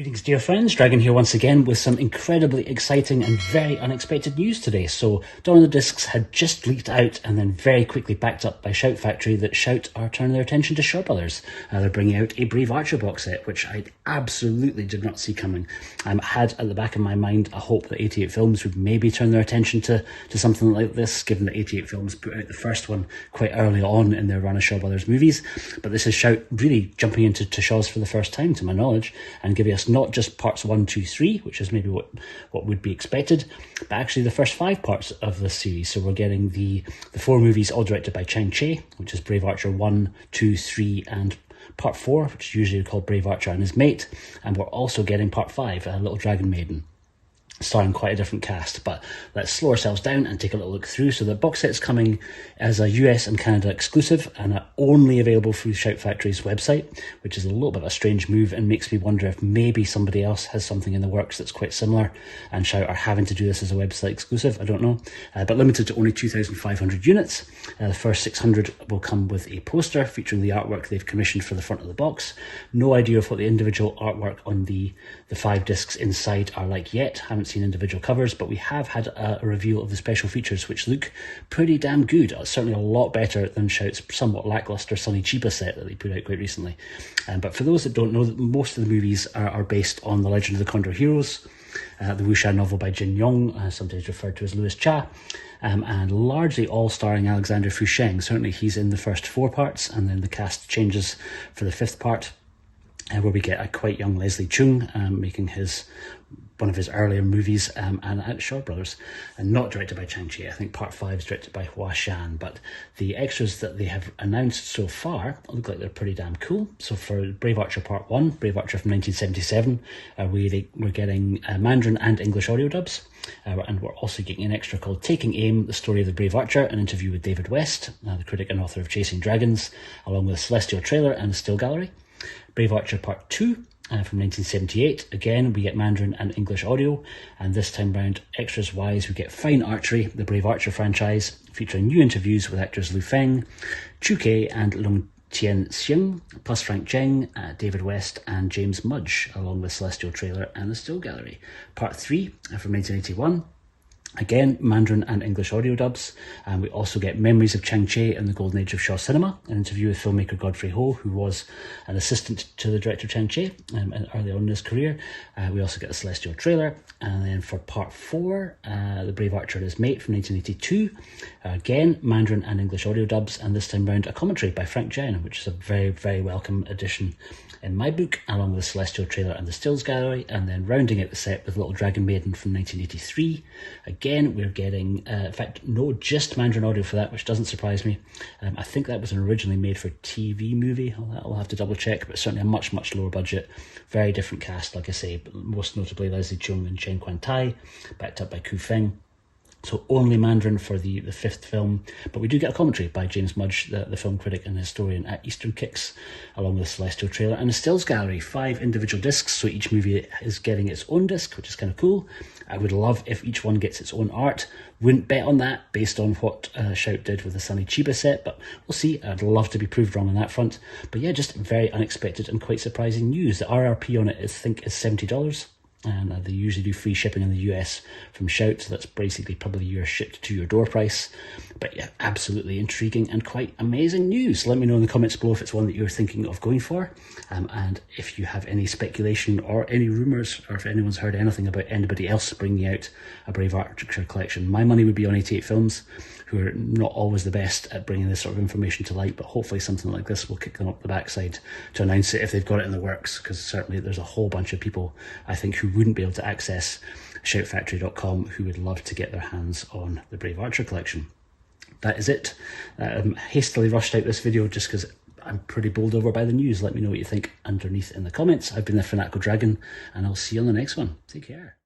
Greetings dear friends, Dragon here once again with some incredibly exciting and very unexpected news today. So Dawn of the Discs had just leaked out and then very quickly backed up by Shout Factory that Shout are turning their attention to Shaw Brothers. They're bringing out a Brave Archer box set, which I absolutely did not see coming. I had at the back of my mind a hope that 88 Films would maybe turn their attention to something like this, given that 88 Films put out the first one quite early on in their run of Shaw Brothers movies. But this is Shout really jumping into Shaw's for the first time, to my knowledge, and giving us not just parts 1, 2, 3, which is maybe what would be expected, but actually the first 5 parts of this series. So we're getting the 4 movies all directed by Chang Cheh, which is Brave Archer 1, 2, 3, and part 4, which is usually called Brave Archer and His Mate. And we're also getting part 5, Little Dragon Maiden, starring quite a different cast. But let's slow ourselves down and take a little look through. So the box set's coming as a US and Canada exclusive and only available through Shout Factory's website, which is a little bit of a strange move and makes me wonder if maybe somebody else has something in the works that's quite similar and Shout are having to do this as a website exclusive. I don't know, but limited to only 2,500 units. The first 600 will come with a poster featuring the artwork they've commissioned for the front of the box. No idea of what the individual artwork on the 5 discs inside are like yet. Haven't seen individual covers, but we have had a reveal of the special features, which look pretty damn good. Certainly a lot better than Shout's somewhat lackluster Sonny Chiba set that they put out quite recently. But for those that don't know, most of the movies are based on The Legend of the Condor Heroes, the wuxia novel by Jin Yong, sometimes referred to as Louis Cha, and largely all starring Alexander Fu Sheng. Certainly he's in the first 4 parts, and then the cast changes for the 5th part, where we get a quite young Leslie Chung making one of his earlier movies at Shaw Brothers, and not directed by Chang Cheh. I think part 5 is directed by Hua Shan, but the extras that they have announced so far look like they're pretty damn cool. So for Brave Archer Part 1, Brave Archer from 1977, we're getting Mandarin and English audio dubs, and we're also getting an extra called Taking Aim, the story of the Brave Archer, an interview with David West, the critic and author of Chasing Dragons, along with a Celestial trailer and a still gallery. Brave Archer Part 2, from 1978. Again, we get Mandarin and English audio, and this time round, extras wise, we get Fine Archery, the Brave Archer franchise, featuring new interviews with actors Lu Feng, Chu Kei, and Long Tien Xiang, plus Frank Zheng, David West, and James Mudge, along with Celestial trailer and the still gallery. Part 3 from 1981. Again, Mandarin and English audio dubs, and we also get Memories of Chang Cheh and the Golden Age of Shaw Cinema, an interview with filmmaker Godfrey Ho, who was an assistant to the director Chang Cheh early on in his career. We also get the Celestial trailer, and then for part 4, The Brave Archer and His Mate from 1982. Again, Mandarin and English audio dubs, and this time round a commentary by Frank Zheng, which is a very, very welcome addition in my book, along with the Celestial trailer and the stills gallery, and then rounding out the set with Little Dragon Maiden from 1983. Again, we're getting, in fact, no, just Mandarin audio for that, which doesn't surprise me. I think that was an originally made for TV movie. I'll have to double check, but certainly a much, much lower budget. Very different cast, like I say, but most notably Leslie Chung and Chen Quan Tai, backed up by Ku Feng. So only Mandarin for the 5th film, but we do get a commentary by James Mudge, the film critic and historian at Eastern Kicks, along with the Celestial trailer and a stills gallery. 5 individual discs, so each movie is getting its own disc, which is kind of cool. I would love if each one gets its own art. Wouldn't bet on that based on what Shout did with the Sonny Chiba set, but we'll see. I'd love to be proved wrong on that front. But yeah, just very unexpected and quite surprising news. The RRP on it I think is $70. And they usually do free shipping in the US from Shout, so that's basically probably your shipped to your door price. But yeah, absolutely intriguing and quite amazing news. Let me know in the comments below if it's one that you're thinking of going for, and if you have any speculation or any rumours, or if anyone's heard anything about anybody else bringing out a Brave Archer collection. My money would be on 88 Films, who are not always the best at bringing this sort of information to light, but hopefully something like this will kick them up the backside to announce it if they've got it in the works, because certainly there's a whole bunch of people, I think, who wouldn't be able to access shoutfactory.com who would love to get their hands on the Brave Archer collection. That is it. Hastily rushed out this video just because I'm pretty bowled over by the news. Let me know what you think underneath in the comments. I've been the Fanatical Dragon, and I'll see you on the next one. Take care.